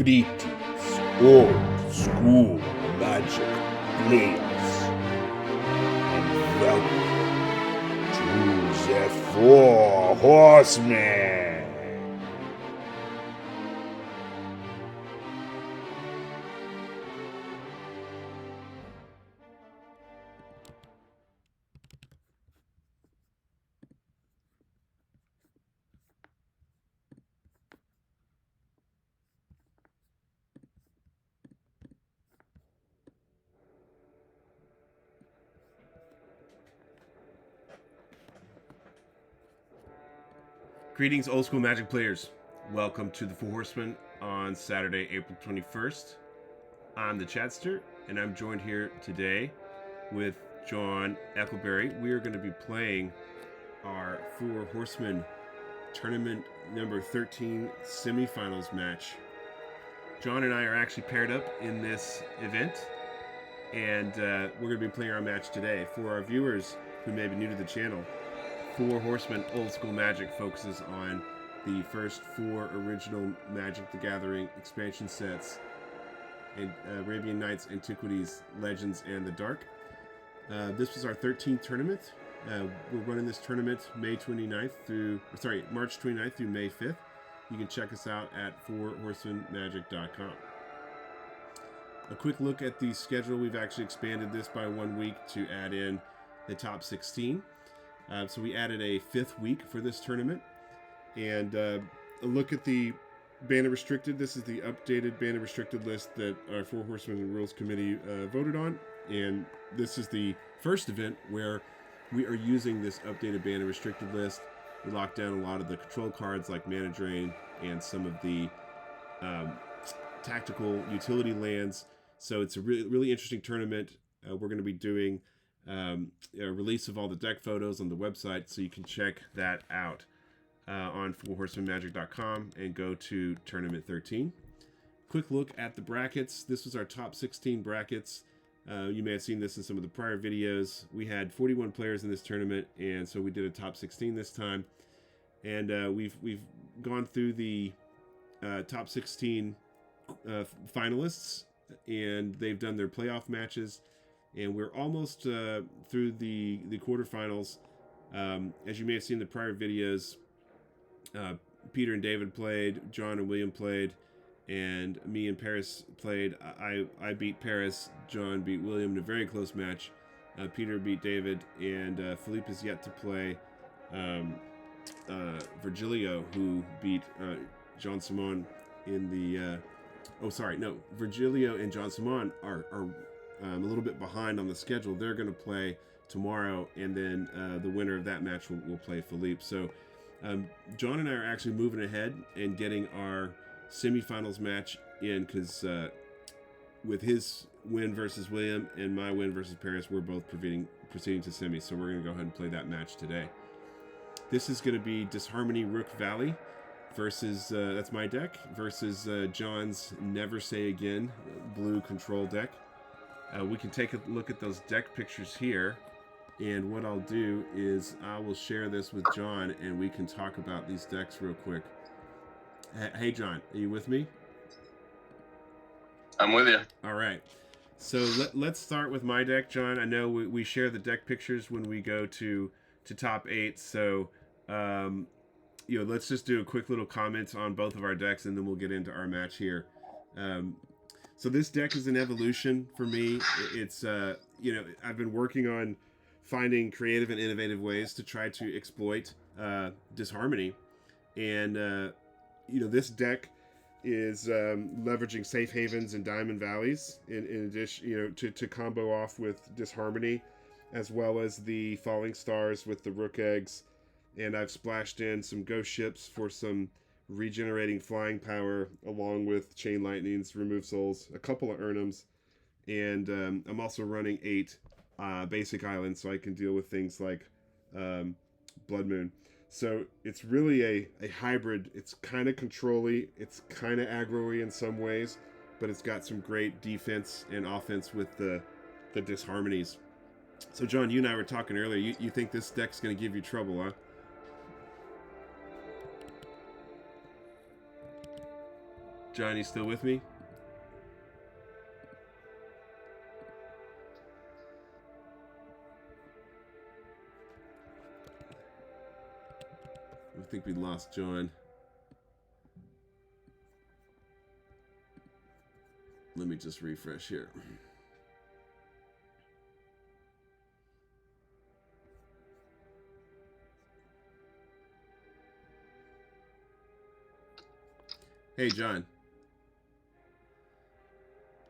Greetings, old school magic players, and welcome to the Four Horsemen. Greetings, old school magic players. Welcome to the Four Horsemen on Saturday, April 21st. I'm the Chatster, and I'm joined here today with John Eccleberry. We are going to be playing our Four Horsemen tournament number 13 semifinals match. John and I are actually paired up in this event, and we're going to be playing our match today. For our viewers who may be new to the channel, Four Horsemen Old School Magic focuses on the first four original Magic the Gathering expansion sets, and Arabian Nights, Antiquities, Legends, and the Dark. This was our 13th tournament. We're running this tournament March 29th through May 5th. You can check us out at fourhorsemenmagic.com. A quick look at the schedule. We've actually expanded this by 1 week to add in the top 16. So we added a fifth week for this tournament, and a look at the Banner Restricted. This is the updated Banner Restricted list that our Four Horsemen Rules Committee voted on, and this is the first event where we are using this updated Banner Restricted list. We locked down a lot of the control cards like Mana Drain and some of the tactical utility lands. So it's a really interesting tournament. We're going to be doing a release of all the deck photos on the website, so you can check that out on fourhorsemenmagic.com and go to tournament 13. Quick look at the brackets. This was our top 16 brackets. You may have seen this in some of the prior videos. We had 41 players in this tournament, and so we did a top 16 this time. And we've gone through the top 16 finalists, and they've done their playoff matches. And we're almost through the quarterfinals. As you may have seen in the prior videos, Peter and David played, John and William played, and me and Paris played. I beat Paris, John beat William in a very close match. Peter beat David, and Philippe is yet to play Virgilio, who beat Jean Simon in the... Virgilio and Jean Simon are a little bit behind on the schedule. They're going to play tomorrow, and then the winner of that match will play Philippe. So John and I are actually moving ahead and getting our semifinals match in, because with his win versus William and my win versus Paris, we're both proceeding to semis. So we're going to go ahead and play that match today. This is going to be Disharmony Rukh Valley versus, that's my deck, versus John's Never Say Again blue control deck. We can take a look at those deck pictures here, and what I'll do is I will share this with John, and we can talk about these decks real quick. Hey John, are you with me? I'm with you. All right, so let's start with my deck, John. I know we share the deck pictures when we go to top 8, so let's just do a quick little comment on both of our decks, and then we'll get into our match here. So this deck is an evolution for me. It's, I've been working on finding creative and innovative ways to try to exploit disharmony. And, this deck is leveraging Safe Havens and Diamond Valleys in addition, to combo off with disharmony, as well as the Falling Stars with the Rook Eggs. And I've splashed in some Ghost Ships for some regenerating flying power, along with Chain Lightnings, Remove Souls, a couple of Urnums, and I'm also running 8 basic islands, so I can deal with things like Blood Moon. So it's really a hybrid. It's kind of control-y, it's kind of aggro-y in some ways, but it's got some great defense and offense with the disharmonies. So John, you and I were talking earlier, you think this deck's going to give you trouble, huh? John, you still with me? I think we lost John. Let me just refresh here. Hey, John.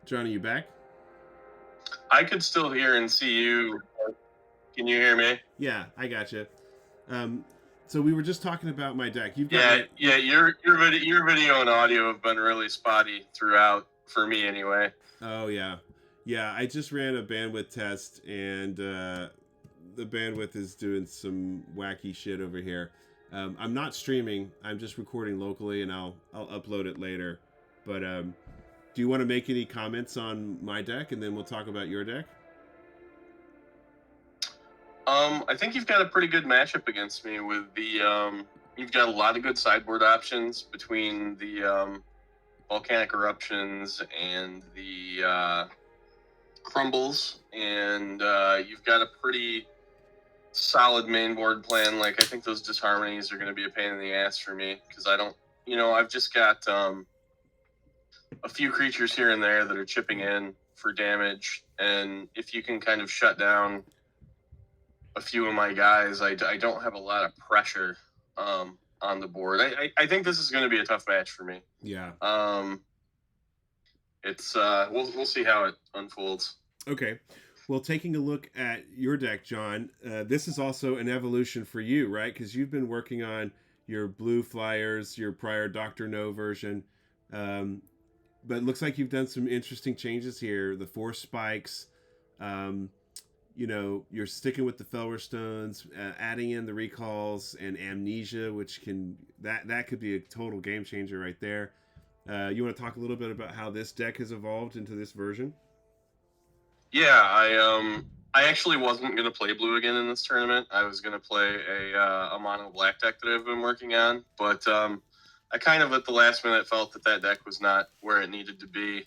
John, are you back? I could still hear and see you. Can you hear me? Yeah, I got you. So we were just talking about my deck. You've got got your video and audio have been really spotty throughout for me anyway. Oh yeah. I just ran a bandwidth test, and the bandwidth is doing some wacky shit over here. I'm not streaming. I'm just recording locally, and I'll upload it later. But do you want to make any comments on my deck, and then we'll talk about your deck? I think you've got a pretty good matchup against me with the you've got a lot of good sideboard options between the volcanic eruptions and the crumbles, and you've got a pretty solid main board plan. Like, I think those disharmonies are going to be a pain in the ass for me because I don't, I've just got a few creatures here and there that are chipping in for damage, and if you can kind of shut down a few of my guys, I don't have a lot of pressure on the board. I think this is going to be a tough match for me. Yeah. It's we'll see how it unfolds. Okay. Well, taking a look at your deck, John, this is also an evolution for you, right? Because you've been working on your blue flyers, your prior Dr. No version, but it looks like you've done some interesting changes here. The 4 spikes. You're sticking with the Felwer Stones, adding in the recalls and amnesia, which that could be a total game changer right there. You want to talk a little bit about how this deck has evolved into this version? Yeah, I actually wasn't going to play blue again in this tournament. I was going to play a mono black deck that I've been working on, but I kind of at the last minute felt that deck was not where it needed to be,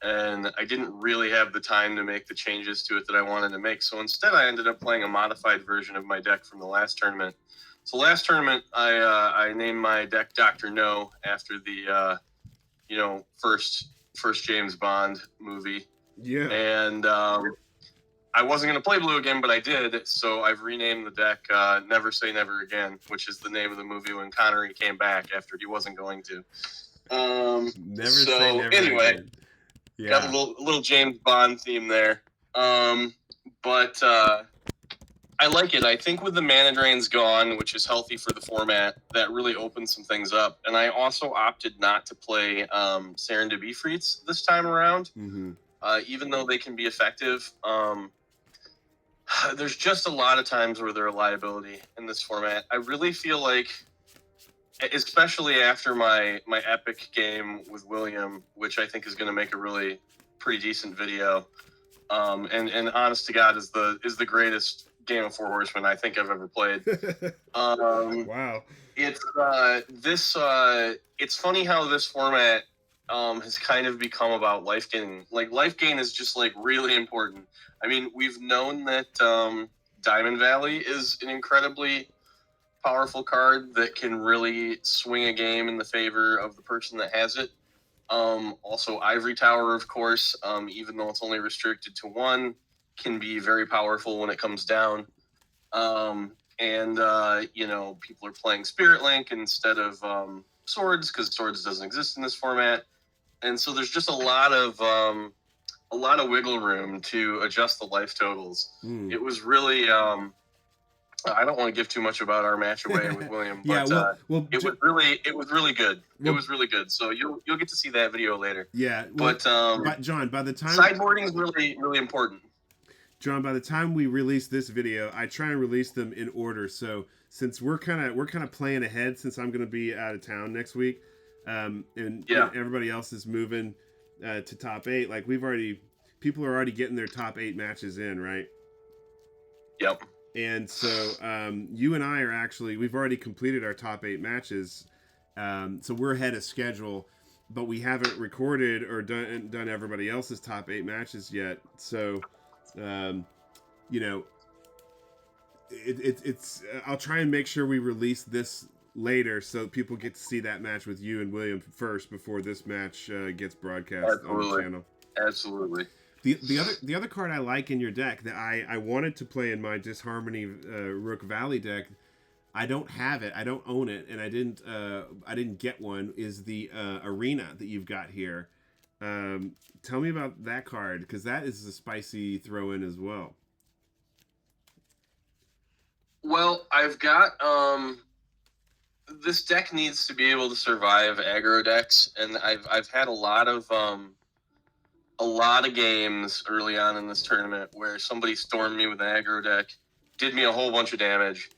and I didn't really have the time to make the changes to it that I wanted to make. So instead, I ended up playing a modified version of my deck from the last tournament. So last tournament, I named my deck Dr. No after the first James Bond movie. Yeah. And I wasn't going to play blue again, but I did. So I've renamed the deck Never Say Never Again, which is the name of the movie when Connery came back after he wasn't going to. Never say never again. Yeah. Got a little James Bond theme there. But I like it. I think with the mana drains gone, which is healthy for the format, that really opens some things up. And I also opted not to play Serendipity Freets this time around. Mm-hmm. Even though they can be effective, there's just a lot of times where they're a liability in this format. I really feel like, especially after my epic game with William, which I think is going to make a really pretty decent video, and honest to God is the greatest game of Four Horsemen I think I've ever played. Wow. It's funny how this format has kind of become about life gain. Like, life gain is just like really important. I mean, we've known that Diamond Valley is an incredibly powerful card that can really swing a game in the favor of the person that has it. Also, Ivory Tower, of course, even though it's only restricted to 1, can be very powerful when it comes down. People are playing Spirit Link instead of Swords because Swords doesn't exist in this format. And so there's just a lot of wiggle room to adjust the life totals. It was really I don't want to give too much about our match away with William, but it was really good. It was really good. So you'll get to see that video later. Yeah, but John, by the time sideboarding is really really important. John, by the time we release this video, I try and release them in order. So since we're kind of playing ahead, since I'm going to be out of town next week, everybody else is moving to top 8. Like, people are already getting their top 8 matches in, right? Yep. And so you and I we've already completed our top 8 matches. So we're ahead of schedule. but we haven't recorded or done everybody else's top 8 matches yet. So, you know, it's I'll try and make sure we release this later so people get to see that match with you and William first before this match gets broadcast on the channel. Absolutely. The other card I like in your deck that I wanted to play in my Disharmony Rukh Valley deck, I don't have it, I don't own it, and I didn't get one, is the Arena that you've got here. Tell me about that card, because that is a spicy throw in as well. Well, I've got this deck needs to be able to survive aggro decks, and I've had a lot of games early on in this tournament where somebody stormed me with an aggro deck, did me a whole bunch of damage,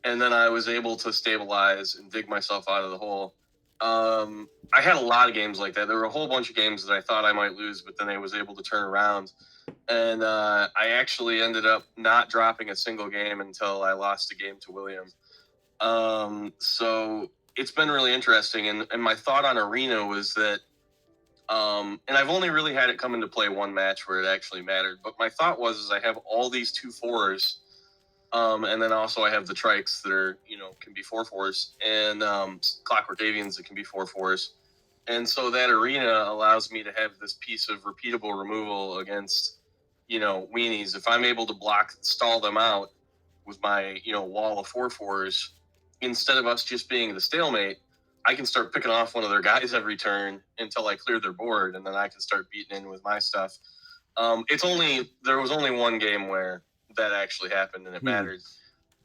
and then I was able to stabilize and dig myself out of the hole. I had a lot of games like that. There were a whole bunch of games that I thought I might lose, but then I was able to turn around. And I actually ended up not dropping a single game until I lost a game to William. So it's been really interesting. And my thought on Arena was that, and I've only really had it come into play one match where it actually mattered. But my thought was I have all these 2/4s. And then also I have the trikes that are, can be 4/4s, and Clockwork Avians that can be 4/4s. And so that Arena allows me to have this piece of repeatable removal against, weenies. If I'm able to stall them out with my, wall of 4/4s, instead of us just being the stalemate, I can start picking off one of their guys every turn until I clear their board, and then I can start beating in with my stuff. There was only one game where that actually happened and it mattered.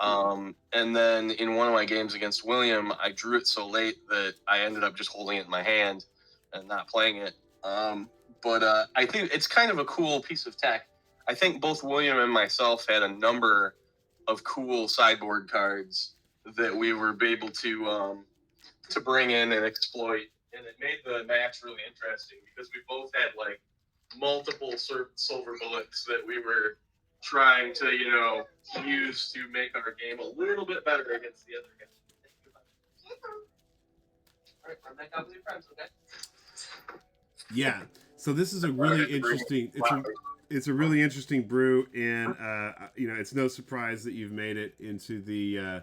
And then in one of my games against William, I drew it so late that I ended up just holding it in my hand and not playing it. But I think it's kind of a cool piece of tech. I think both William and myself had a number of cool sideboard cards that we were able to bring in and exploit, and it made the match really interesting because we both had like multiple silver bullets that we were trying to, use to make our game a little bit better against the other guy. All right, run back out with your friends, okay? Yeah. So this is a really interesting. It's a really interesting brew, and it's no surprise that you've made it into the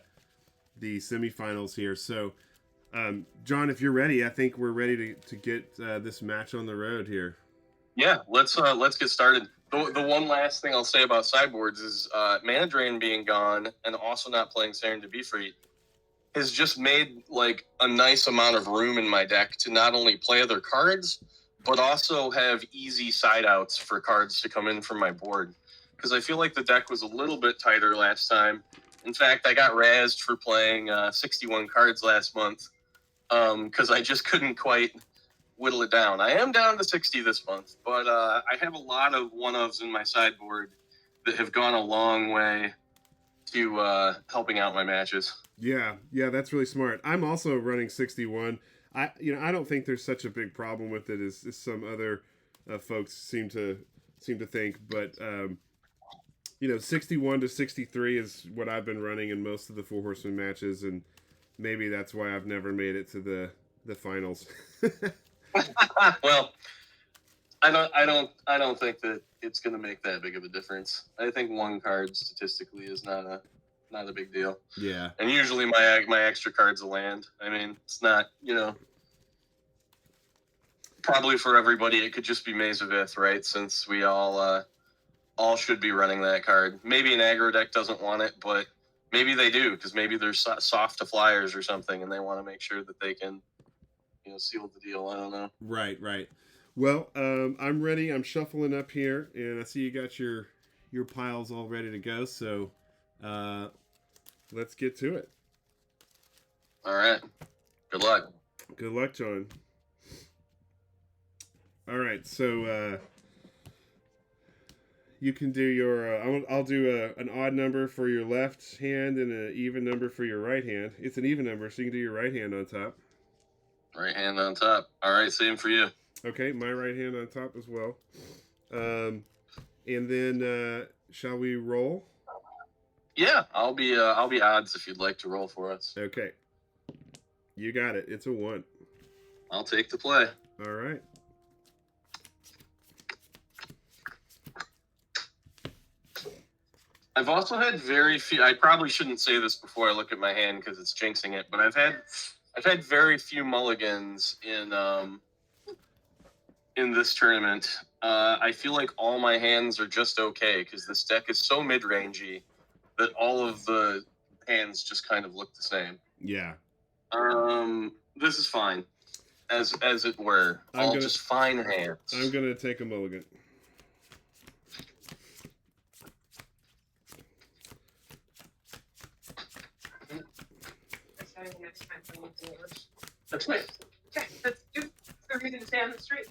semifinals here. So, John, if you're ready, I think we're ready to get this match on the road here. Yeah, let's get started. The one last thing I'll say about sideboards is Mana Drain being gone and also not playing Serendipity has just made like a nice amount of room in my deck to not only play other cards, but also have easy side outs for cards to come in from my board. Because I feel like the deck was a little bit tighter last time. In fact, I got razzed for playing 61 cards last month because I just couldn't quite whittle it down. I am down to 60 this month, but I have a lot of one-ofs in my sideboard that have gone a long way to helping out my matches. Yeah, that's really smart. I'm also running 61. I don't think there's such a big problem with it as some other folks seem to think, but 61 to 63 is what I've been running in most of the Four Horsemen matches, and maybe that's why I've never made it to the finals. Well, I don't think that it's going to make that big of a difference. I think one card statistically is not a big deal. Yeah. And usually my extra card's a land. I mean, it's not, probably for everybody it could just be Maze of Ith, right? Since we all should be running that card. Maybe an aggro deck doesn't want it, but maybe they do, because maybe they're soft to flyers or something and they want to make sure that they can seal the deal. I don't know. Right. Well, I'm ready. I'm shuffling up here, and I see you got your piles all ready to go. So, let's get to it. All right. Good luck. Good luck, John. All right. So, you can do your. I'll do an odd number for your left hand and an even number for your right hand. It's an even number, so you can do your right hand on top. Right hand on top. All right, same for you. Okay, my right hand on top as well. And then shall we roll? Yeah, I'll be odds if you'd like to roll for us. Okay. You got it. It's a 1. I'll take the play. All right. I've also had very few. I probably shouldn't say this before I look at my hand because it's jinxing it. But I've had very few mulligans in this tournament. I feel like all my hands are just okay because this deck is so mid-rangey that all of the hands just kind of look the same. Yeah. This is fine, as it were. Just fine hands. I'm gonna take a mulligan. That's nice. Okay, that's just the reason to stay on the street.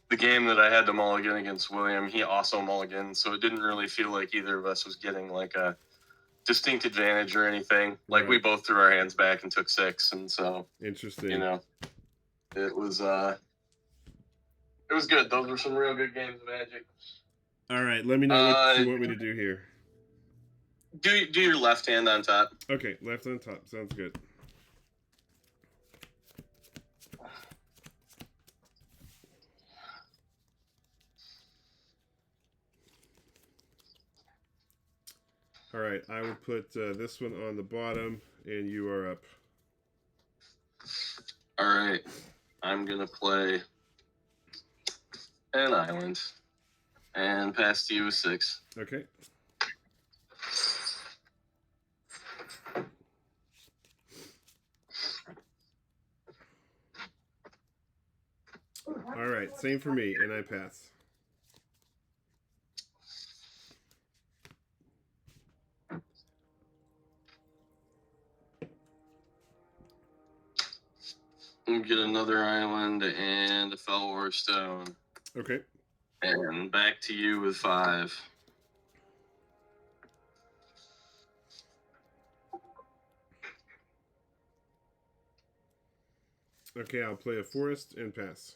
The game that I had to mulligan against William, he also mulliganed, so it didn't really feel like either of us was getting like a distinct advantage or anything. Like we both threw our hands back and took 6, and so interesting. You know, it was good. Those were some real good games of Magic. All right, let me know what you want me to do here. Do your left hand on top. Okay, left on top. Sounds good. All right, I will put this one on the bottom, and you are up. All right, I'm gonna play an island and pass to you with 6. Okay. All right, same for me, and I pass. Get another island and a Fellwar Stone. Okay. And back to you with 5. Okay, I'll play a forest and pass.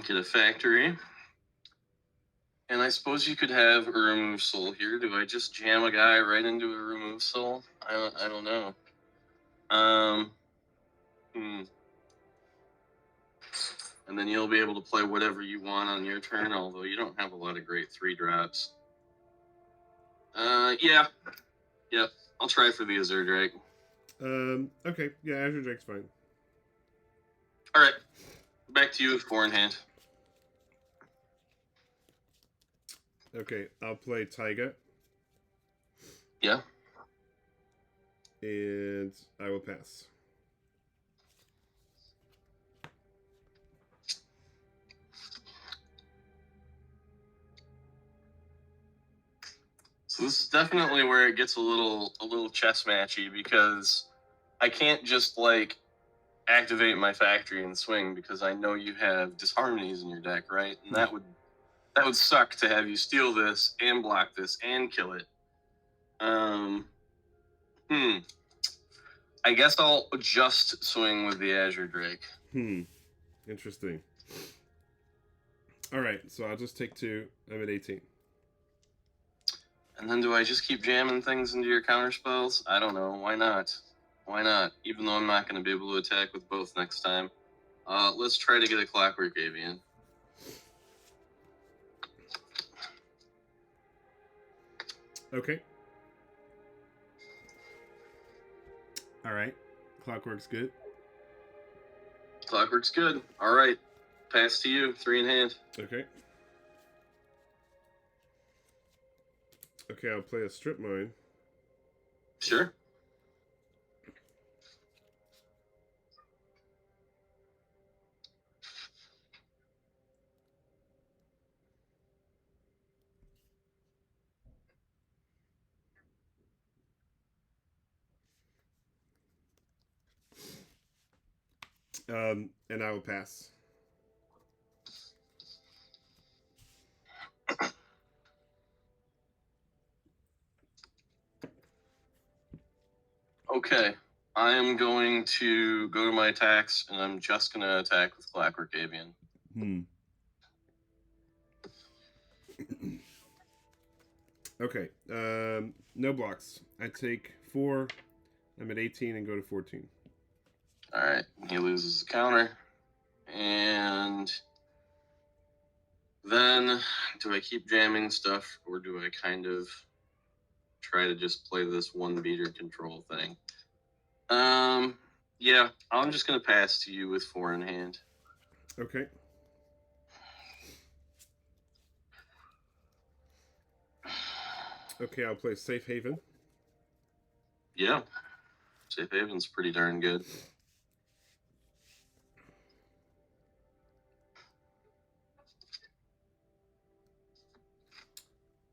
Get a factory. And I suppose you could have a remove soul here. Do I just jam a guy right into a remove soul? I don't know. And then you'll be able to play whatever you want on your turn, although you don't have a lot of great 3-drops. Yeah. Yep. I'll try for the Azure Drake. Okay. Yeah, Azure Drake's fine. Alright. Back to you with 4 in hand. Okay, I'll play Taiga. Yeah. And I will pass. So this is definitely where it gets a little chess matchy, because I can't just like activate my factory and swing because I know you have disharmonies in your deck, right? And that would suck to have you steal this and block this and kill it. I guess I'll just swing with the Azure Drake. Interesting. All right, so I'll just take 2. I'm at 18. And then do I just keep jamming things into your counter spells? I don't know. Why not? Why not? Even though I'm not going to be able to attack with both next time. Let's try to get a Clockwork Avian. Okay. All right. Clockwork's good. Clockwork's good. All right. Pass to you. 3 in hand. Okay. Okay, I'll play a Strip Mine. Sure. And I will pass. Okay. I am going to go to my attacks, and I'm just going to attack with Clockwork Avian. Okay. No blocks. I take 4. I'm at 18 and go to 14. All right. He loses the counter. And then do I keep jamming stuff, or do I kind of try to just play this one beater control thing? Yeah, I'm just going to pass to you with 4 in hand. Okay. Okay, I'll play Safe Haven. Yeah. Safe Haven's pretty darn good.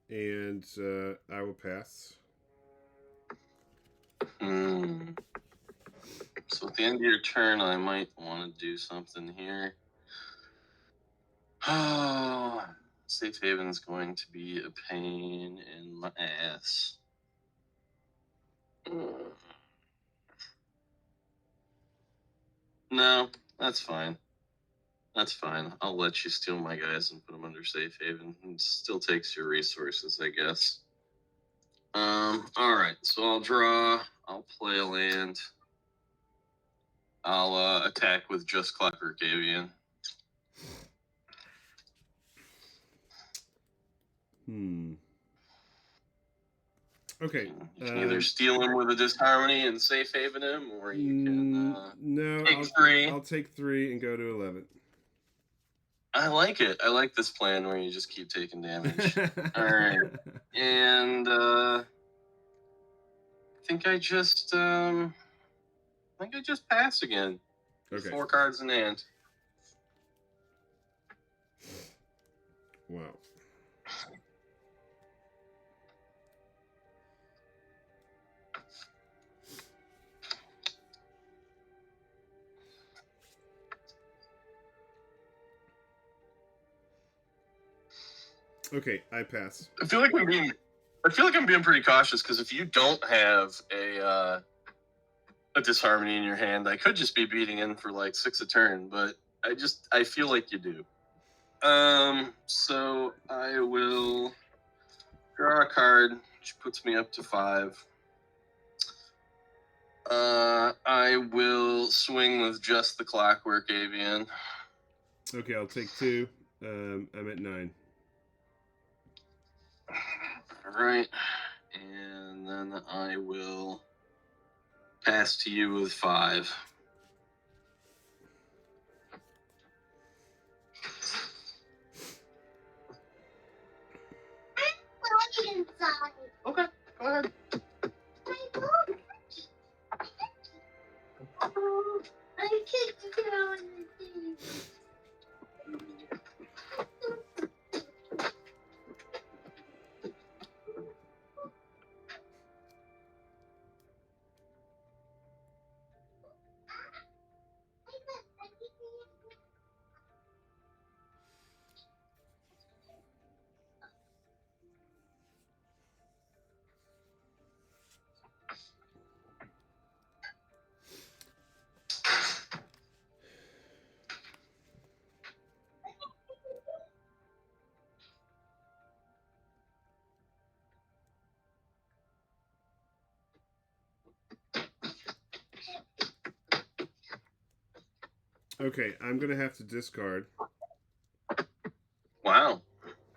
And I will pass. So at the end of your turn, I might want to do something here. Oh, Safe Haven's going to be a pain in my ass. No, that's fine. That's fine. I'll let you steal my guys and put them under Safe Haven. It still takes your resources, I guess. All right. So I'll draw. I'll play a land. I'll attack with just Clockwork Avian. Okay. You can either steal him with a Disharmony and Safe Haven him, or you can no, take 3. I'll take 3 and go to 11. I like it. I like this plan where you just keep taking damage. All right. And I think I just pass again. Okay. 4 cards in hand. Wow. Okay, I pass. I feel like I'm being pretty cautious, because if you don't have a Disharmony in your hand, I could just be beating in for like 6 a turn, but I feel like you do. So I will draw a card, which puts me up to 5. I will swing with just the Clockwork Avian. Okay, I'll take 2. I'm at 9. All right, and then I will pass to you with 5. Okay, go ahead. I kicked down the thing. Okay, I'm going to have to discard. Wow.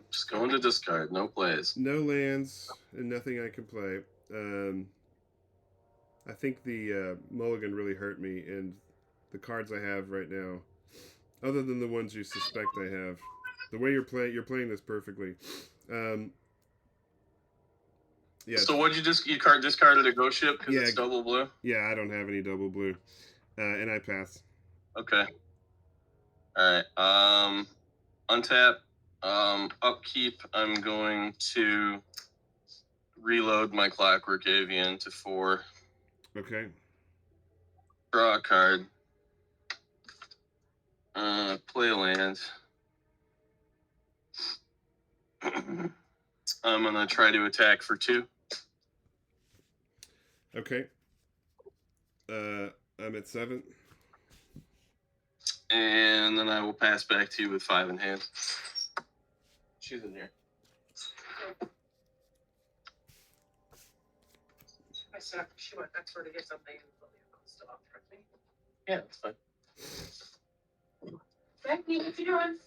Just going to discard. No plays. No lands and nothing I can play. I think the mulligan really hurt me, and the cards I have right now, other than the ones you suspect I have, the way you're playing this perfectly. Yeah. So what'd you discarded a ghost ship because it's double blue? Yeah, I don't have any double blue, and I pass. Okay. All right. Untap. Upkeep. I'm going to reload my Clockwork Avian to 4. Okay. Draw a card. Play a land. I'm gonna try to attack for 2. Okay. I'm at 7. And then I will pass back to you with 5 in hand. She's in here. I said she went next door to get something and still out there with me. Yeah, that's fine. Becky, what you doing?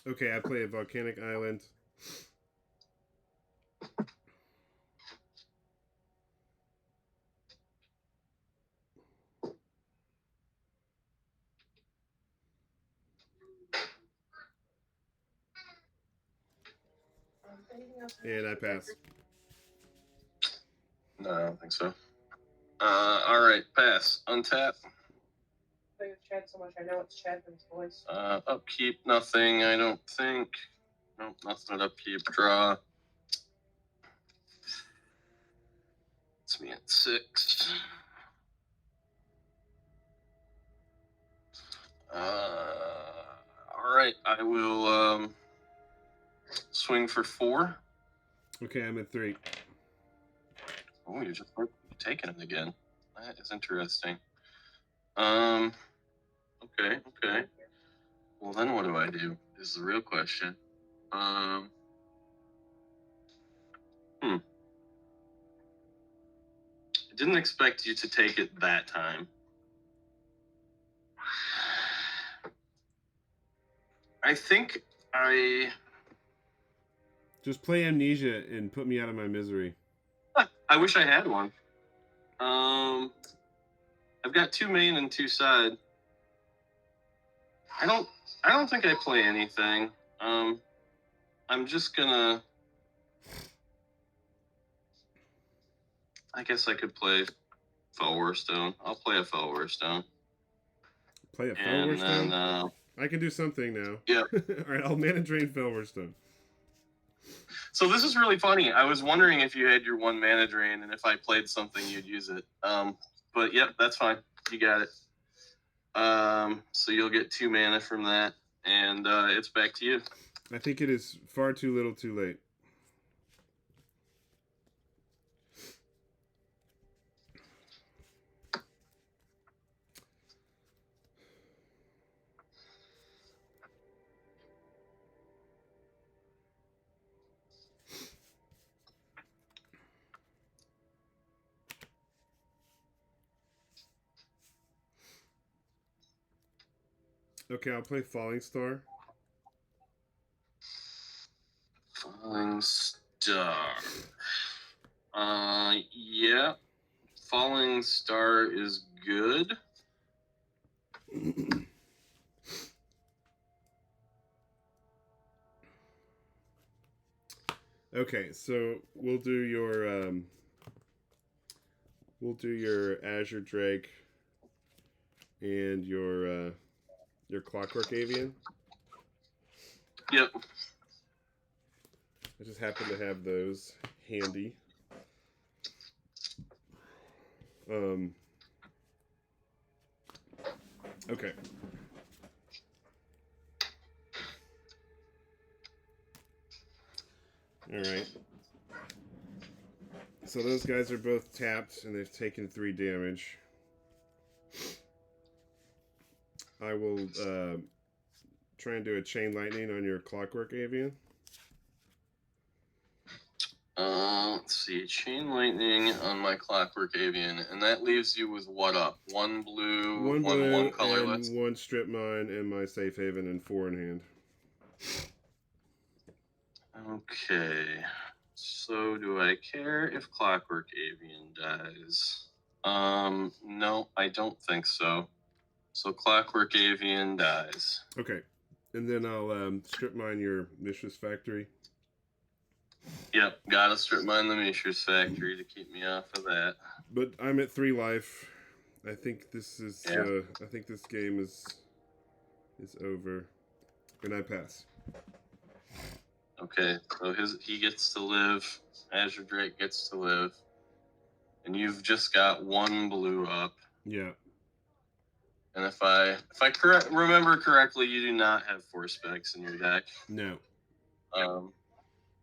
Okay, I play a volcanic island. And I pass. No, I don't think so. All right, pass. Untap. Play with Chad so much. I know it's Chad and his voice. Upkeep, nothing, I don't think. Nope, nothing at upkeep. Draw. It's me at 6. All right, I will swing for 4. Okay, I'm at 3. Oh, you're just taking it again. That is interesting. Okay. Well, then what do I do? Is the real question. I didn't expect you to take it that time. I think I Just play Amnesia and put me out of my misery. wish I had one. I've got 2 main and 2 side. I don't think I play anything. I'm just gonna. I guess I could play Fellwar Stone. I'll play a Fellwar Stone. Play a Fellwar Stone? Then, I can do something now. Yeah. All right, I'll mana drain Fellwar Stone. So this is really funny. I was wondering if you had your 1 mana drain, and if I played something, you'd use it. But yep, that's fine. You got it. So you'll get 2 mana from that, and it's back to you. I think it is far too little too late. Okay, I'll play Falling Star. Falling Star. Yeah. Falling Star is good. Okay, so we'll do your Azure Drake and your Clockwork Avian. Yep. I just happen to have those handy. Okay. All right. So those guys are both tapped, and they've taken 3 damage. I will try and do a Chain Lightning on your Clockwork Avian. Let's see. Chain Lightning on my Clockwork Avian, and that leaves you with what up? 1 blue, 1 blue, one colorless. and 1 Strip Mine, and my Safe Haven, and 4 in hand. Okay. So do I care if Clockwork Avian dies? No, I don't think so. So Clockwork Avian dies. Okay. And then I'll Strip Mine your Mishra's Factory. Yep, gotta strip mine the Mishra's Factory to keep me off of that. But I'm at 3 life. I think this is Yeah. I think this game is over. And I pass. Okay, so he gets to live. Azure Drake gets to live. And you've just got one blue up. Yeah. And if I remember correctly, you do not have 4 specs in your deck. No.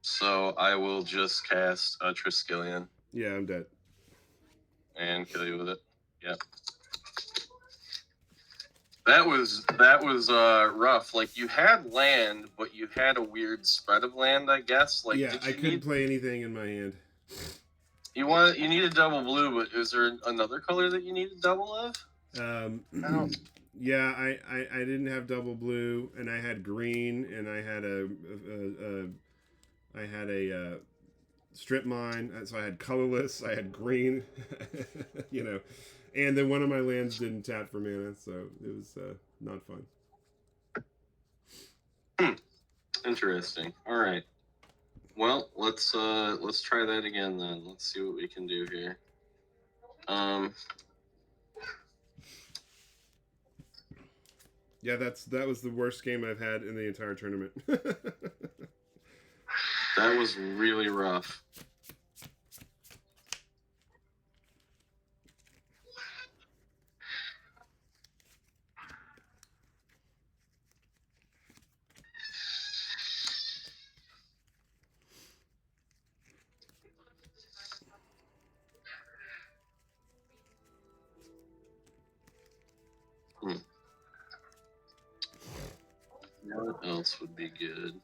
So I will just cast a Triskelion Yeah, I'm dead. and kill you with it. Yep. That was rough. Like, you had land, but you had a weird spread of land, I guess. Like, Yeah, I couldn't play anything in my hand. You needed double blue, but is there another color that you needed double of? Yeah, I didn't have double blue, and I had green, and I had a strip mine, so I had colorless. I had green, you know, and then one of my lands didn't tap for mana, so it was not fun. Interesting. All right. Well, let's try that again then. Let's see what we can do here. Yeah, that was the worst game I've had in the entire tournament. That was really rough. What else would be good?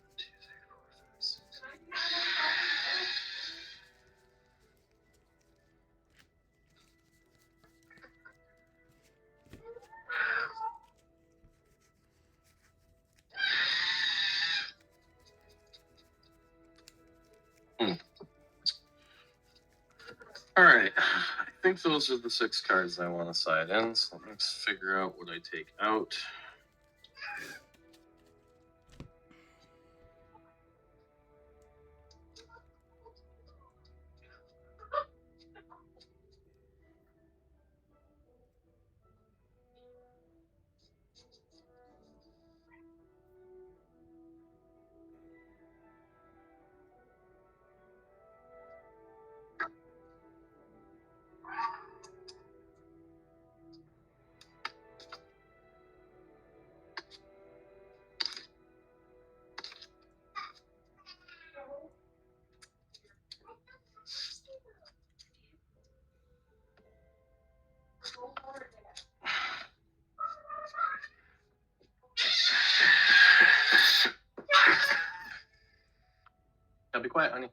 All right, I think those are the 6 cards I want to side in. So let's figure out what I take out. Now be quiet, honey.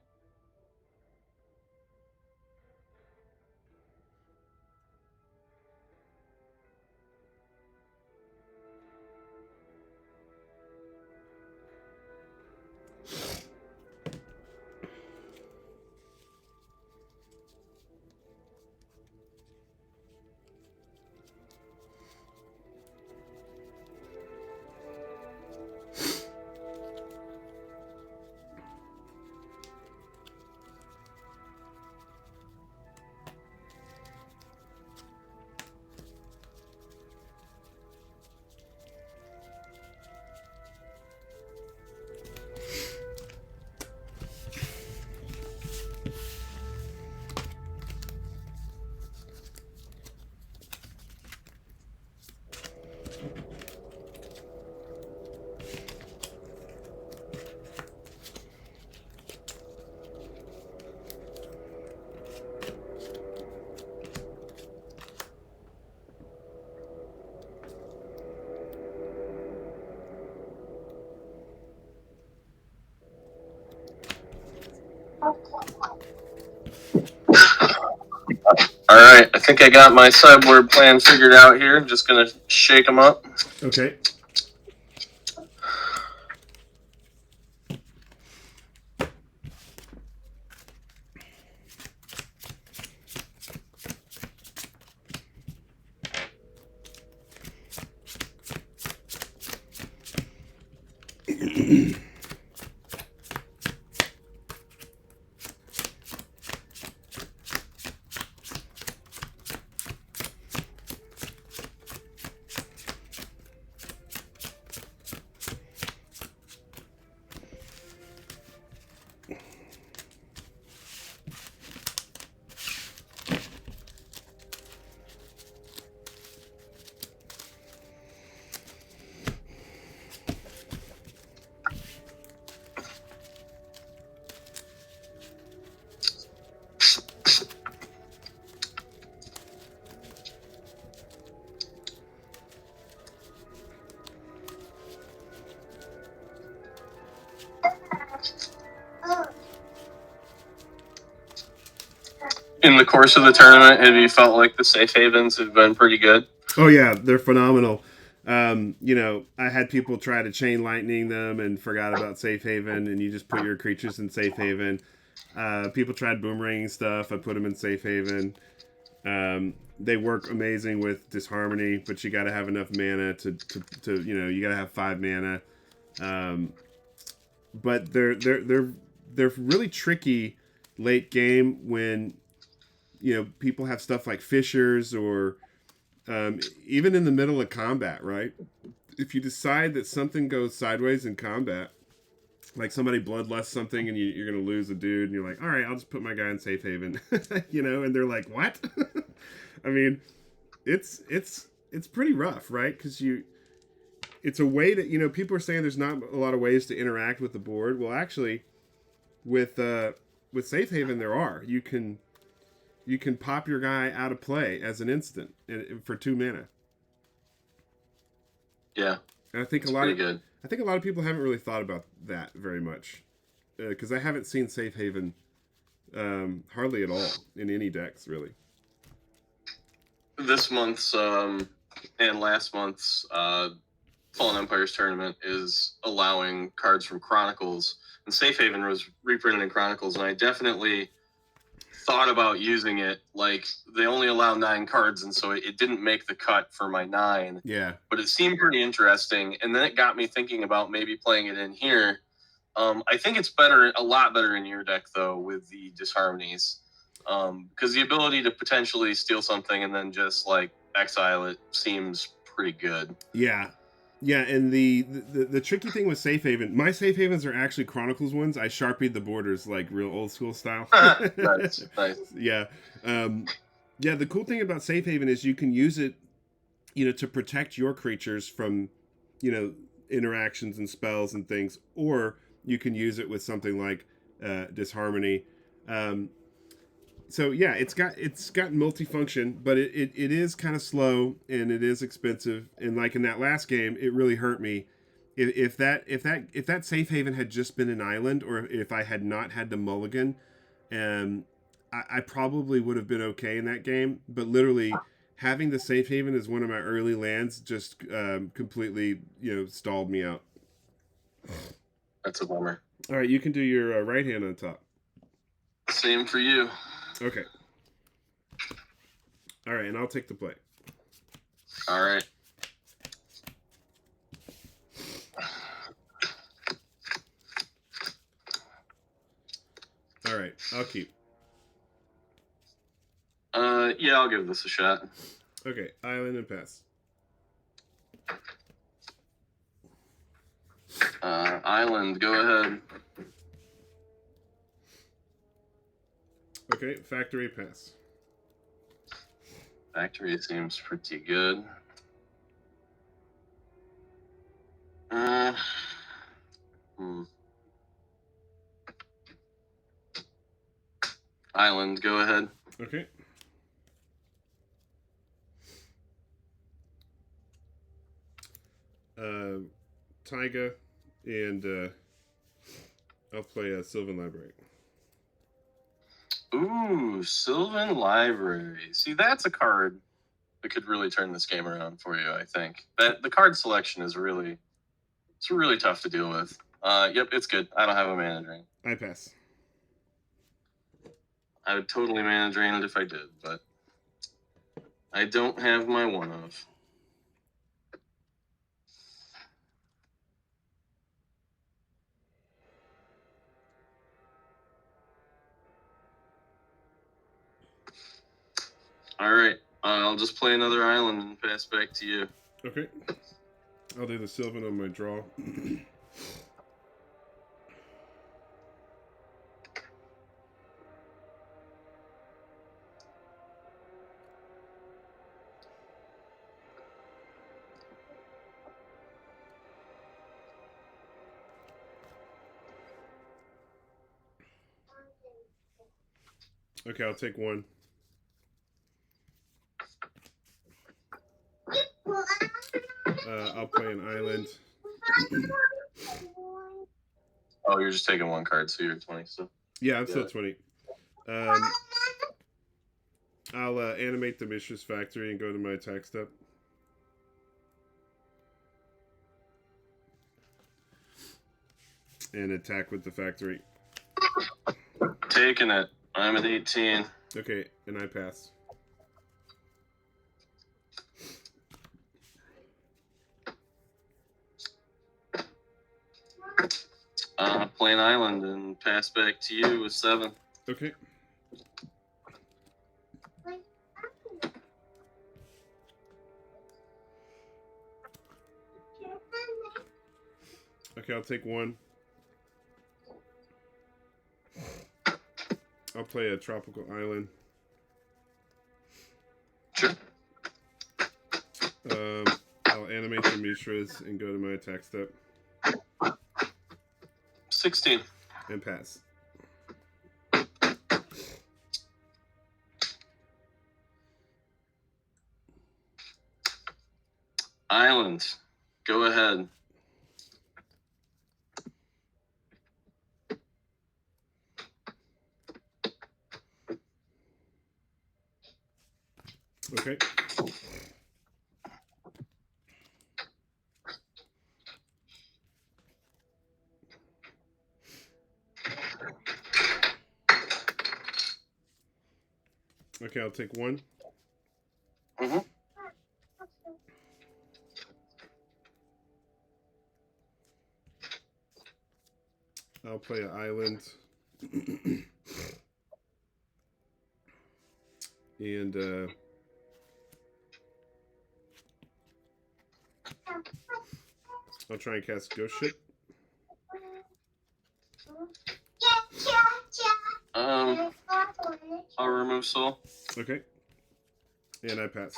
Alright, I think I got my sideboard plan figured out here. I'm just gonna shake them up. Okay. in the course of the tournament, have you felt like the safe havens have been pretty good? Oh yeah, they're phenomenal. You know, I had people try to chain lightning them and forgot about safe haven, and you just put your creatures in safe haven. People tried boomeranging stuff. I put them in safe haven. They work amazing with Disharmony, but you got to have enough mana to you know, you got to have 5 mana. But they're really tricky late game when, you know, people have stuff like fissures or even in the middle of combat, right? If you decide that something goes sideways in combat, like somebody bloodlusts something and you're going to lose a dude, and you're like, all right, I'll just put my guy in safe haven, you know, and they're like, what? I mean, it's pretty rough, right? Because it's a way that, you know, people are saying there's not a lot of ways to interact with the board. Well, actually, with safe haven, there are. You can pop your guy out of play as an instant for 2 mana. Yeah, and I think a lot of people haven't really thought about that very much, because I haven't seen safe haven hardly at all in any decks, really. This month's and last month's Fallen Empires tournament is allowing cards from Chronicles, and Safe Haven was reprinted in Chronicles, and I definitely thought about using it. Like, they only allow 9 cards, and so it didn't make the cut for my 9. Yeah. But it seemed pretty interesting, and then it got me thinking about maybe playing it in here. I think it's a lot better in your deck, though, with the Disharmonies. Because the ability to potentially steal something and then just, like, exile it seems pretty good. Yeah. Yeah, and the tricky thing with Safe Haven, my Safe Havens are actually Chronicles ones. I Sharpied the borders like real old school style. Nice. Yeah. Yeah, the cool thing about Safe Haven is you can use it, you know, to protect your creatures from, you know, interactions and spells and things, or you can use it with something like Disharmony. So yeah, it's got multifunction, but it is kind of slow and it is expensive. And like in that last game, it really hurt me. If that safe haven had just been an island, or if I had not had the mulligan, I probably would have been okay in that game. But literally, having the safe haven as one of my early lands just completely, you know, stalled me out. That's a bummer. All right, you can do your right hand on top. Same for you. Okay. All right, and I'll take the play. All right. All right, I'll keep. Yeah, I'll give this a shot. Okay, island and pass. Island, go ahead. Okay, factory, pass. Factory seems pretty good. Island, go ahead. Okay. Taiga, and I'll play a Sylvan Library. Ooh, Sylvan Library. See, that's a card that could really turn this game around for you, I think. That the card selection is really tough to deal with. Yep, it's good. I don't have a mana drain. I pass. I would totally mana drain it if I did, but I don't have my one of. All right, I'll just play another island and pass back to you. Okay. I'll do the Sylvan on my draw. Okay, I'll take one. I'll play an island. Oh, you're just taking one card, so you're 20 still. Yeah, I'm still 20. I'll animate the Mishra's Factory and go to my attack step. And attack with the factory. Taking it. I'm at 18. Okay, and I pass. Play an island and pass back to you with 7. Okay. Okay, I'll take 1. I'll play a tropical island. Sure. I'll animate the Mishras and go to my attack step. 16. And pass. Island. Go ahead. Okay. Okay, I'll take 1. Mm-hmm. I'll play an island. And I'll try and cast Ghost Ship. I'll remove soul. Okay. And I pass.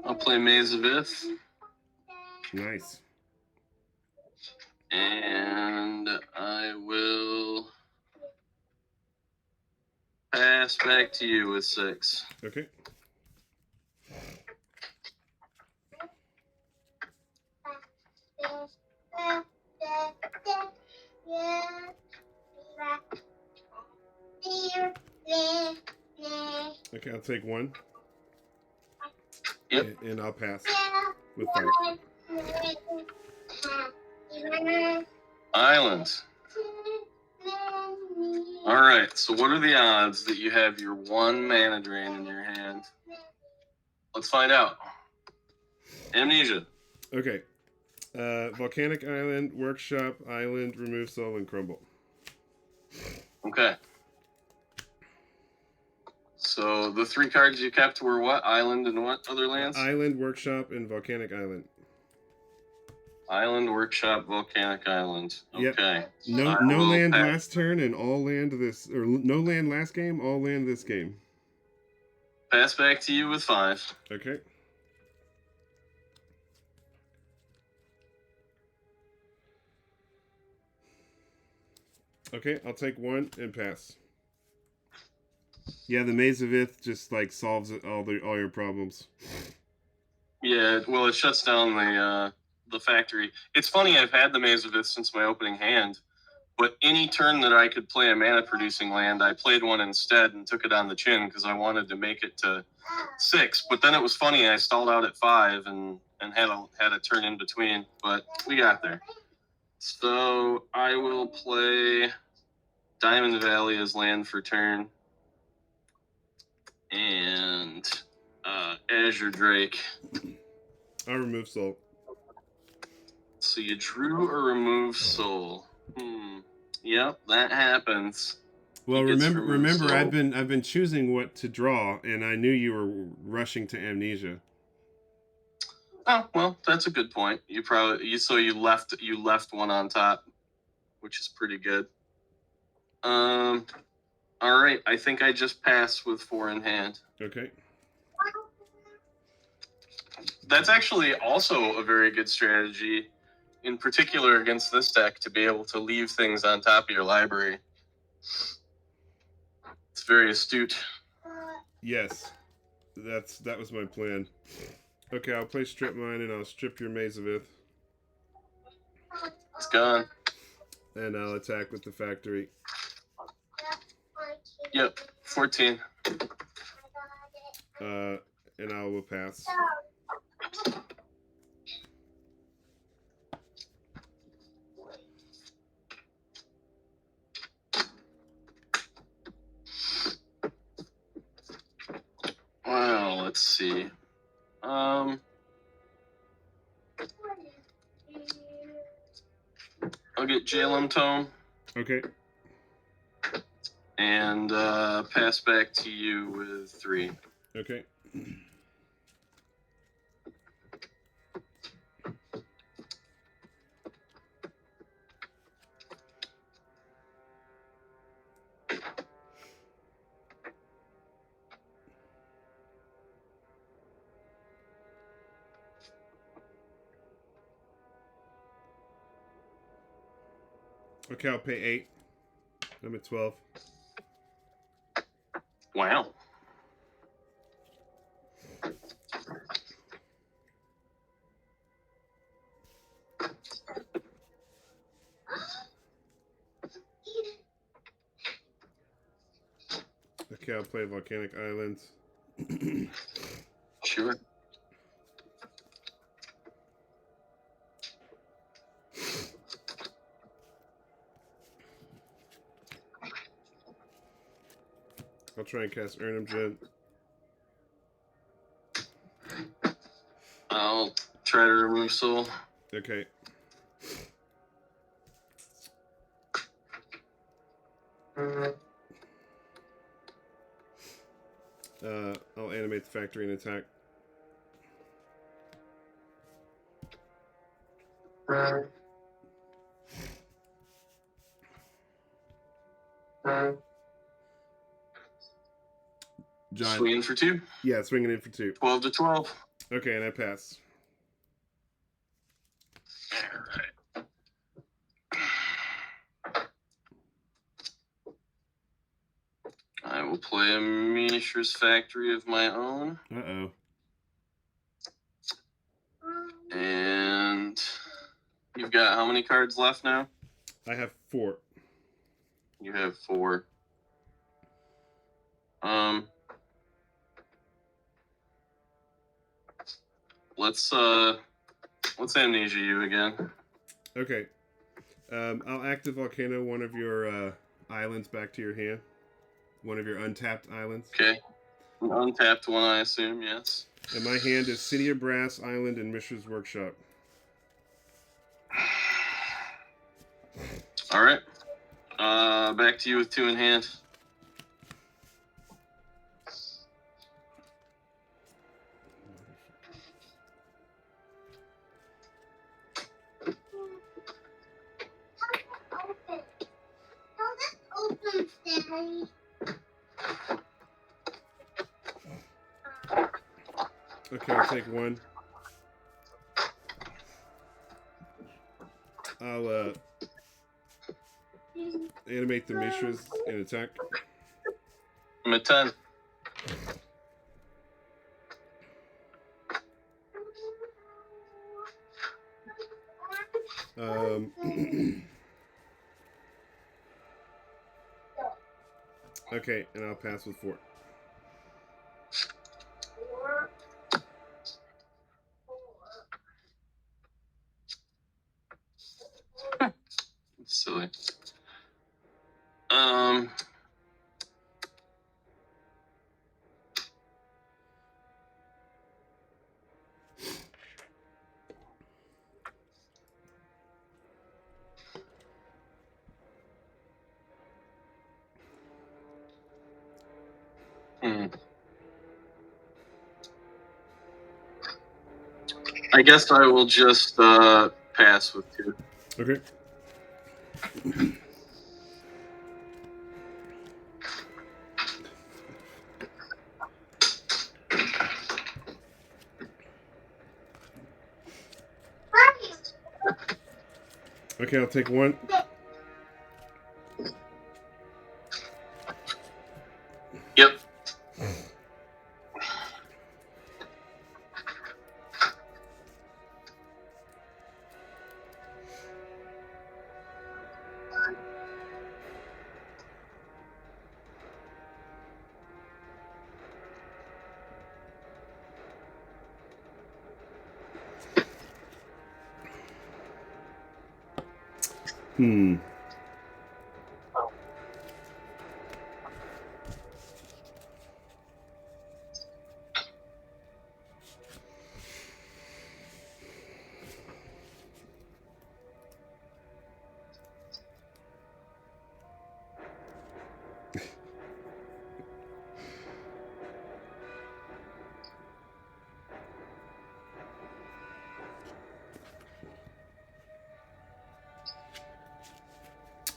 I'll play Maze of Ith. Nice. And I will pass back to you with 6. Okay. Okay, I'll take 1. Yep. And I'll pass with 5. Island. Alright, so what are the odds that you have your 1 mana drain in your hand? Let's find out. Amnesia. Okay. Volcanic Island, Workshop, Island, Remove Soul, and Crumble. Okay. So the 3 cards you kept were what? Island and what other lands? Island, Workshop, and Volcanic Island. Island, Workshop, Volcanic Island. Okay. Yep. No land last turn and all land this, or no land last game, all land this game. Pass back to you with 5. Okay. Okay, I'll take 1 and pass. Yeah, the Maze of Ith just like solves all your problems. Yeah, well, it shuts down the factory. It's funny, I've had the Maze of Ith since my opening hand, but any turn that I could play a mana-producing land, I played one instead and took it on the chin because I wanted to make it to 6. But then it was funny, I stalled out at 5 and had a turn in between, but we got there. So I will play Diamond Valley as land for turn. And Azure Drake. I'll remove Soul. So you drew or removed Soul. Yep, that happens. Well, remember, Soul. I've been choosing what to draw, and I knew you were rushing to Amnesia. Oh well, that's a good point. You left one on top, which is pretty good. All right, I think I just passed with 4 in hand. Okay. That's actually also a very good strategy in particular against this deck, to be able to leave things on top of your library. It's very astute. Yes, that was my plan. Okay, I'll play Strip Mine and I'll strip your Maze of Ith. It's gone. And I'll attack with the factory. Yep, 14. And I will pass. Well, let's see. I'll get Jalem Tome. Okay. And pass back to you with 3. Okay. Okay, I'll pay 8. I'm at 12. Wow. Okay, I'll play Volcanic Islands. Sure. I'll try and cast Urnham Jed. I'll try to remove Soul. Okay. I'll animate the factory and attack. John. Swinging for 2. Yeah, swinging in for 2. 12 to 12. Okay, and I pass. All right. I will play a Miniatures Factory of my own. Uh-oh. And you've got how many cards left now? I have 4. You have 4. Let's amnesia you again. Okay. I'll active Volcano one of your islands back to your hand. One of your untapped islands. Okay. An untapped one, I assume, yes. And my hand is City of Brass Island and Mishra's Workshop. All right. Back to you with 2 in hand. Okay, I'll take 1. I'll animate the Mishras and attack. I'm at 10. Okay, and I'll pass with 4. Silly. I guess I will just pass with 2. Okay. Okay, I'll take one. Yep. Hmm.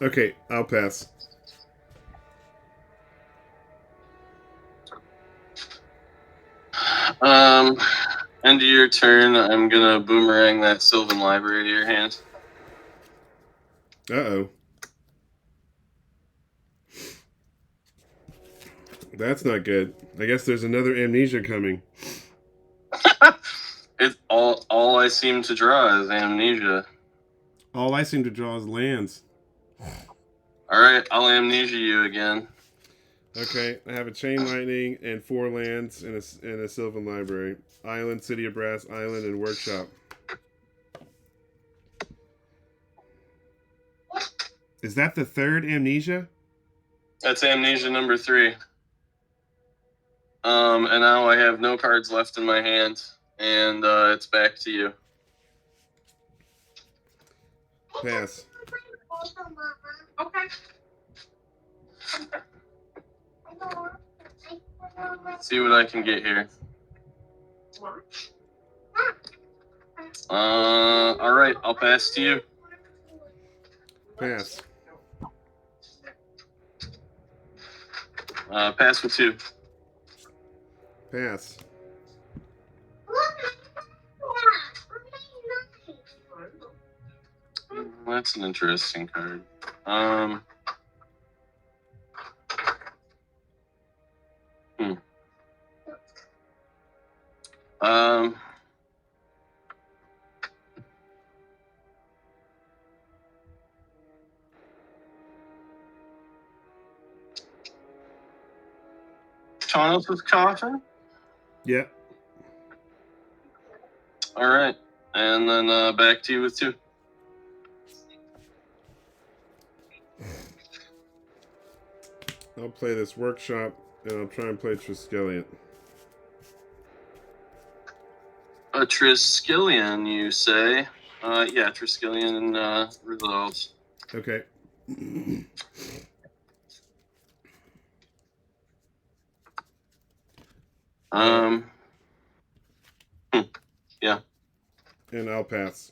Okay, I'll pass. End of your turn. I'm gonna boomerang that Sylvan Library to your hand. Uh-oh. That's not good. I guess there's another amnesia coming. It's all I seem to draw is amnesia. All I seem to draw is lands. All right, I'll amnesia you again. Okay, I have a Chain Lightning and 4 lands and a Sylvan Library. Island, City of Brass, Island, and Workshop. Is that the third amnesia? That's amnesia number 3. And now I have no cards left in my hand, and it's back to you. Pass. Okay. See what I can get here. All right, I'll pass to you. Pass. Pass with 2. Pass. That's an interesting card. Thomas's coffin? Yeah. All right. And then back to you with 2. I'll play this Workshop, and I'll try and play Triskelion. A Triskelion, you say? Yeah, Triskelion resolves. Okay. Yeah. And I'll pass.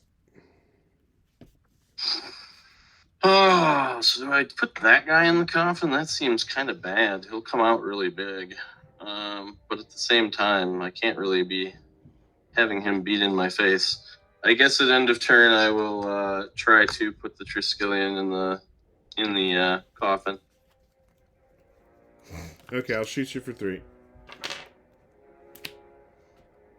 Oh, so do I put that guy in the coffin? That seems kind of bad. He'll come out really big. But at the same time, I can't really be having him beat in my face. I guess at end of turn, I will try to put the Triskelion in the coffin. Okay, I'll shoot you for 3.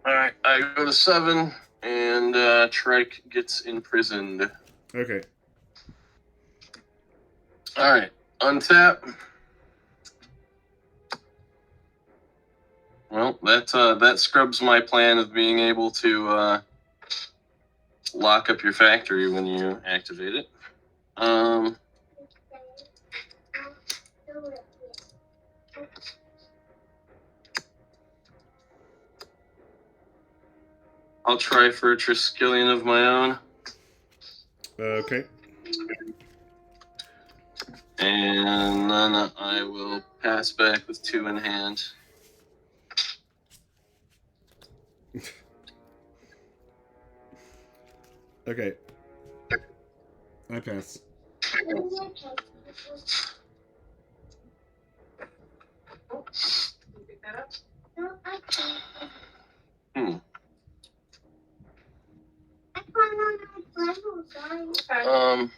All right, I go to 7, and Trike gets imprisoned. Okay. All right, untap. Well, that scrubs my plan of being able to lock up your factory when you activate it. I'll try for a Triskelion of my own. Okay. And then I will pass back with 2 in hand. Okay. I pass. Pick that up. Hmm. Okay.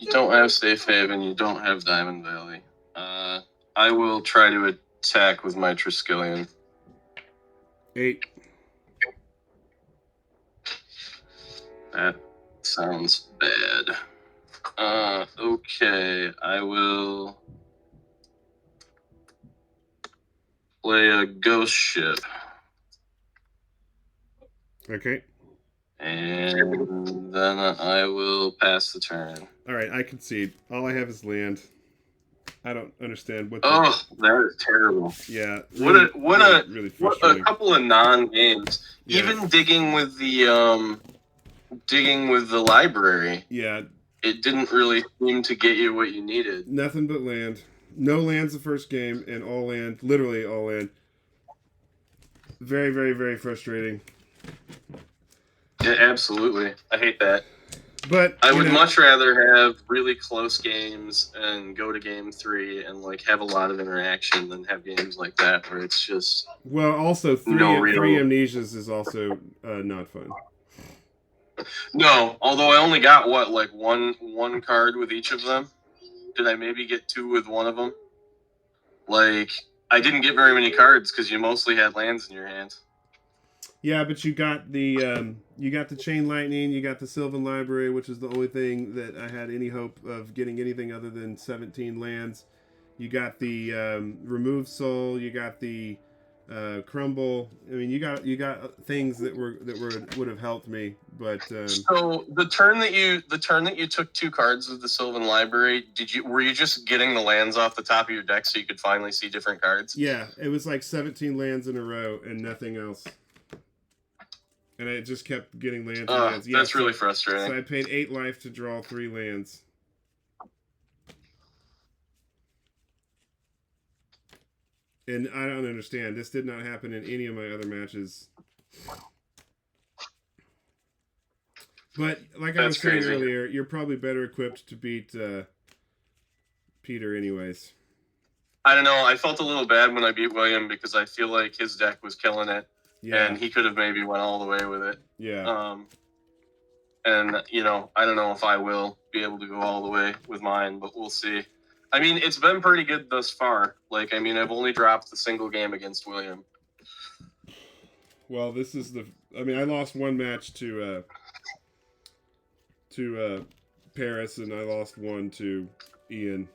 You don't have Safe Haven. You don't have Diamond Valley. I will try to attack with my Triskelion. 8. That sounds bad. Okay, I will play a Ghost Ship. Okay. And then I will pass the turn. All right, I concede. All I have is land. I don't understand what. Oh, that is terrible. Yeah. Really, what a frustrating. couple of non-games. Yeah. Even digging with the library. Yeah. It didn't really seem to get you what you needed. Nothing but land. No lands the first game, and all land. Literally all land. Very, very, very frustrating. Yeah, absolutely. I hate that. But I would much rather have really close games and go to game 3 and like have a lot of interaction than have games like that where it's just also three amnesias is also not fun. No, although I only got one card with each of them. Did I maybe get 2 with one of them? Like I didn't get very many cards because you mostly had lands in your hand. Yeah, but you got the Chain Lightning, you got the Sylvan Library, which is the only thing that I had any hope of getting anything other than 17 lands. You got the Remove Soul, you got the Crumble. I mean, you got things that would have helped me, but so the turn that you took 2 cards of the Sylvan Library, were you just getting the lands off the top of your deck so you could finally see different cards? Yeah, it was like 17 lands in a row and nothing else. And I just kept getting lands and lands. Yeah, that's really frustrating. So I paid 8 life to draw 3 lands. And I don't understand. This did not happen in any of my other matches. But like I was saying earlier, you're probably better equipped to beat Peter anyways. I don't know. I felt a little bad when I beat William because I feel like his deck was killing it. Yeah. And he could have maybe went all the way with it. Yeah. And, I don't know if I will be able to go all the way with mine, but we'll see. I mean, it's been pretty good thus far. Like, I mean, I've only dropped the single game against William. Well, this is I lost one match to Paris, and I lost one to Ian.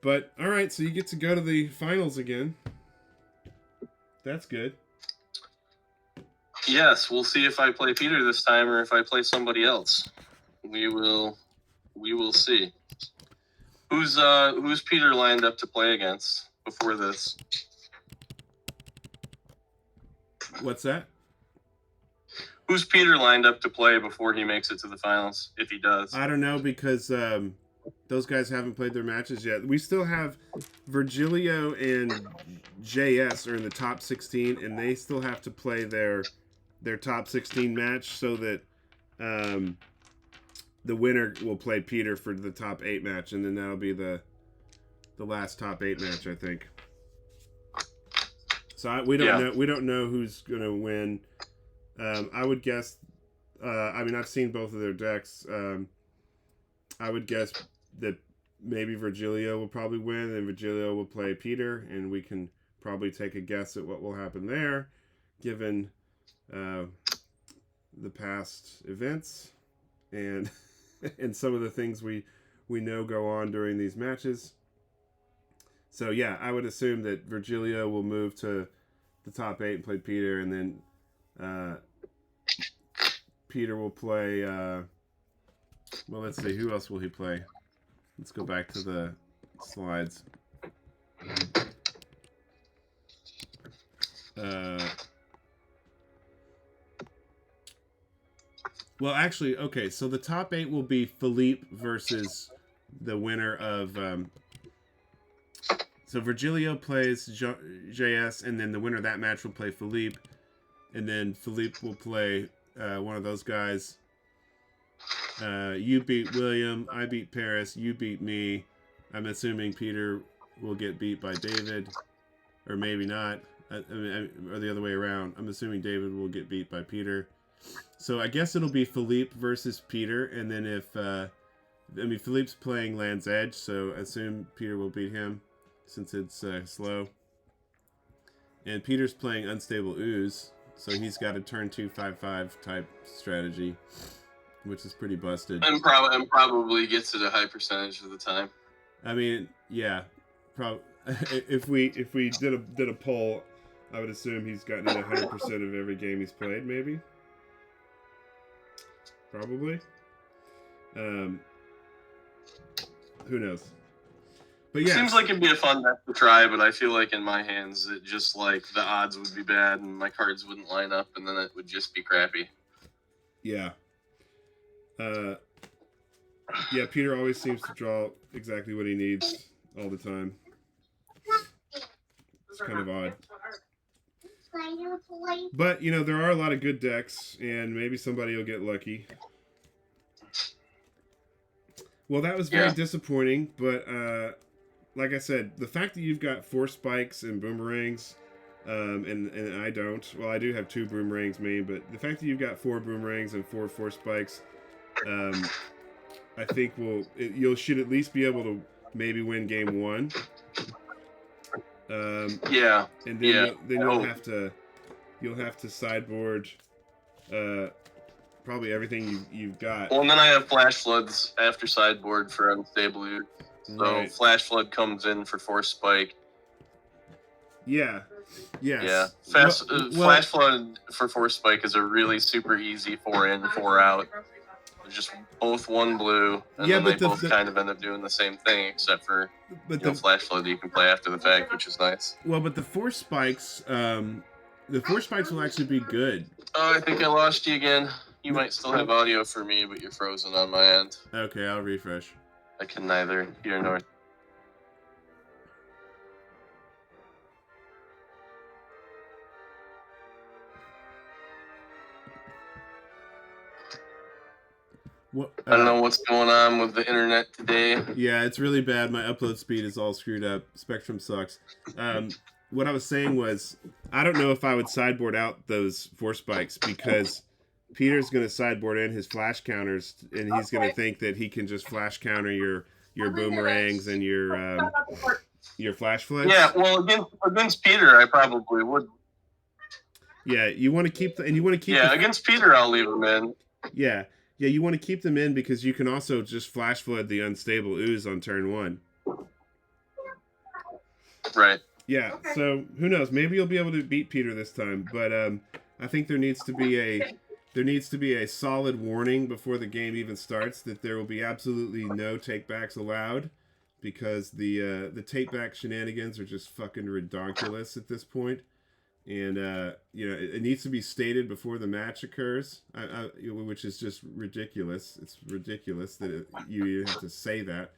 But, all right, so you get to go to the finals again. That's good. Yes, we'll see if I play Peter this time or if I play somebody else. We will see. Who's Peter lined up to play against before this? What's that? Who's Peter lined up to play before he makes it to the finals, if he does? I don't know, because those guys haven't played their matches yet. We still have Virgilio and JS are in the top 16, and they still have to play their top 16 match so that the winner will play Peter for the top 8 match, and then that'll be the last top 8 match, I think. So we don't know who's gonna win. I would guess. I've seen both of their decks. I would guess that maybe Virgilio will probably win, and Virgilio will play Peter, and we can probably take a guess at what will happen there, given the past events and and some of the things we know go on during these matches. So yeah, I would assume that Virgilio will move to the top 8 and play Peter, and then Peter will play. Well, let's see, who else will he play? Let's go back to the slides. Well, actually, okay, so the top 8 will be Philippe versus the winner of... so Virgilio plays JS, and then the winner of that match will play Philippe, and then Philippe will play one of those guys. You beat William, I beat Paris, you beat me. I'm assuming Peter will get beat by David, or maybe not, or the other way around. I'm assuming David will get beat by Peter. So I guess it'll be Philippe versus Peter, and then if Philippe's playing Land's Edge, so I assume Peter will beat him since it's slow. And Peter's playing Unstable Ooze, so he's got a turn 2 5/5 type strategy, which is pretty busted. And probably gets it a high percentage of the time. I mean, yeah, if we did a poll, I would assume he's gotten it 100% of every game he's played, maybe. Probably. Who knows? But yeah, Seems like it'd be a fun deck to try, but I feel like in my hands, it just like the odds would be bad and my cards wouldn't line up, and then it would just be crappy. Yeah. Yeah, Peter always seems to draw exactly what he needs all the time. It's kind of odd. But, you know, there are a lot of good decks, and maybe somebody will get lucky. Well, that was very disappointing, but like I said, the fact that you've got 4 spikes and boomerangs, and I don't. Well, I do have 2 boomerangs main, but the fact that you've got 4 boomerangs and 4 spikes, I think you should at least be able to maybe win game 1. And then you'll have to sideboard probably everything you've got. Well, and then I have Flash Floods after sideboard for Unstable Ooze. So Right. Flash Flood comes in for 4 spike. Yeah. Yes. Yeah. Flash Flood for 4 spike is a really super easy 4 in, 4 out. They're just both 1 blue, and then they both kind of end up doing the same thing, except for Flash Flood you can play after the fact, which is nice. Well, but the 4 spikes, will actually be good. Oh, I think I lost you again. You might still have audio for me, but you're frozen on my end. Okay, I'll refresh. I can neither hear nor. I don't know what's going on with the internet today. Yeah, it's really bad. My upload speed is all screwed up. Spectrum sucks. What I was saying was, I don't know if I would sideboard out those 4 spikes because Peter's going to sideboard in his flash counters, and he's going to think that he can just flash counter your boomerangs and your flash floods. Yeah, well, against Peter, I probably would. Yeah, you want to keep against Peter, I'll leave him in. Yeah, you want to keep them in because you can also just flash flood the Unstable Ooze on turn 1. Right. Yeah, so who knows? Maybe you'll be able to beat Peter this time, but I think there needs to be a solid warning before the game even starts that there will be absolutely no takebacks allowed, because the takeback shenanigans are just fucking redonkulous at this point. And it needs to be stated before the match occurs, which is just ridiculous. It's ridiculous that you have to say that,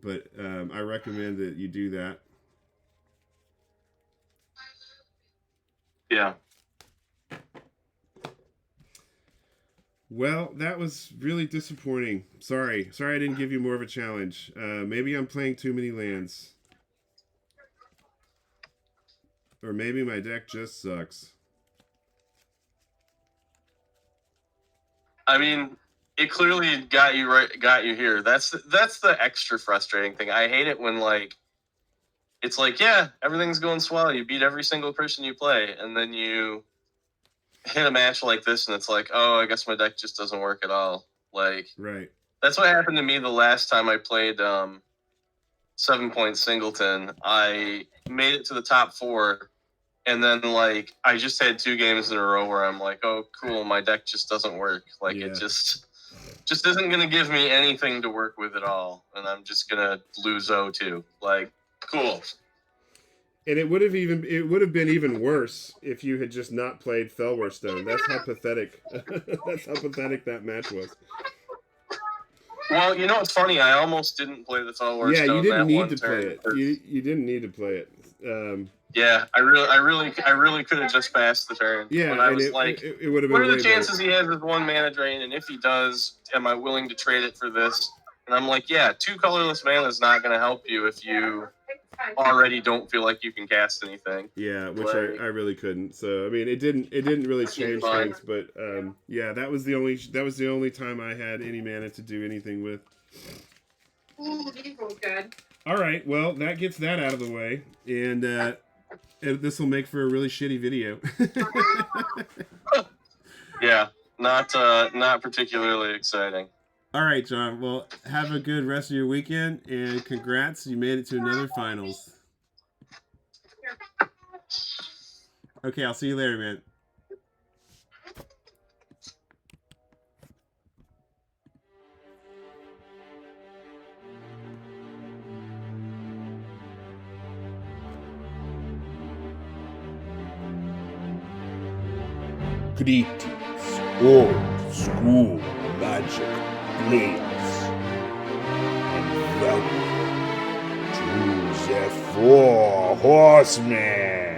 but I recommend that you do that. Yeah. Well, that was really disappointing. Sorry I didn't give you more of a challenge. Maybe I'm playing too many lands. Or maybe my deck just sucks. I mean, it clearly got you here. That's the extra frustrating thing. I hate it when it's like, yeah, everything's going swell. You beat every single person you play, and then you hit a match like this, and it's like, oh, I guess my deck just doesn't work at all. Right. That's what happened to me the last time I played 7-point Singleton. I made it to the top 4, and then I just had 2 games in a row where I'm like, oh, cool, my deck just doesn't work. It just isn't going to give me anything to work with at all, and I'm just going to lose 0-2. Cool. And it would have been even worse if you had just not played Felwarstone. That's how pathetic. That's how pathetic that match was. Well, it's funny. I almost didn't play the Felwarstone. Yeah, you didn't need to play it. You didn't need to play it. Yeah, I really could have just passed the turn. Yeah, but I was it would have been. What are the chances he has with 1 mana drain? And if he does, am I willing to trade it for this? And I'm like, yeah, 2 colorless mana is not going to help you if you already don't feel like you can cast anything. Yeah, which Like- I really couldn't. So I mean, it didn't really change fine. things. But yeah, that was the only time I had any mana to do anything with. Ooh, these roll good. All right, well that gets that out of the way, and this will make for a really shitty video. Yeah, not particularly exciting. All right, John. Well, have a good rest of your weekend, and congrats, you made it to another finals. Okay, I'll see you later, man. Greetings, old school magic players, and welcome to the Four Horsemen.